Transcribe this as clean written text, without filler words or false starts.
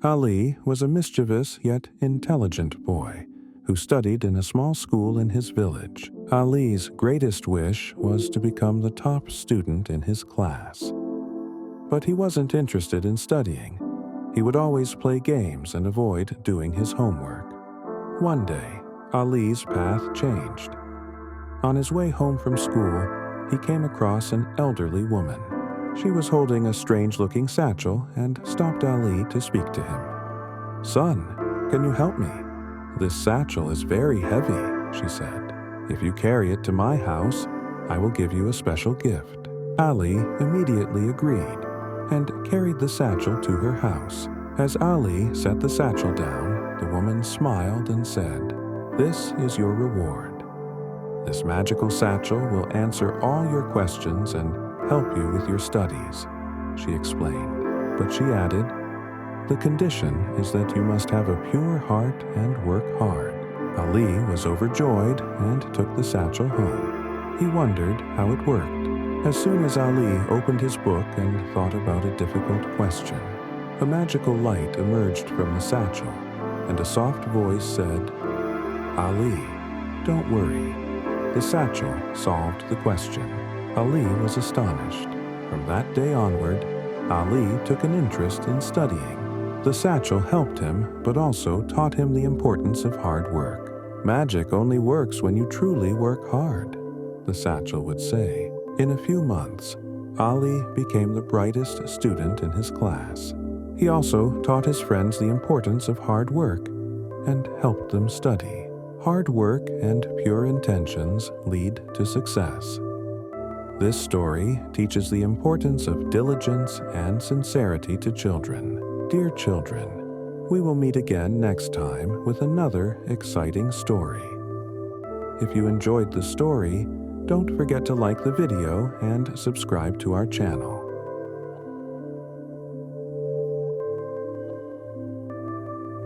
Ali was a mischievous yet intelligent boy who studied in a small school in his village. Ali's greatest wish was to become the top student in his class. But he wasn't interested in studying. He would always play games and avoid doing his homework. One day, Ali's path changed. On his way home from school, he came across an elderly woman. She was holding a strange-looking satchel and stopped Ali to speak to him. "Son, can you help me? This satchel is very heavy," she said. "If you carry it to my house, I will give you a special gift." Ali immediately agreed and carried the satchel to her house. As Ali set the satchel down, the woman smiled and said, "This is your reward. This magical satchel will answer all your questions and help you with your studies," she explained. But she added, "The condition is that you must have a pure heart and work hard." Ali was overjoyed and took the satchel home. He wondered how it worked. As soon as Ali opened his book and thought about a difficult question, a magical light emerged from the satchel, and a soft voice said, "Ali, don't worry. The satchel solved the question." Ali was astonished. From that day onward, Ali took an interest in studying. The satchel helped him, but also taught him the importance of hard work. "Magic only works when you truly work hard," the satchel would say. In a few months, Ali became the brightest student in his class. He also taught his friends the importance of hard work and helped them study. Hard work and pure intentions lead to success. This story teaches the importance of diligence and sincerity to children. Dear children, we will meet again next time with another exciting story. If you enjoyed the story, don't forget to like the video and subscribe to our channel.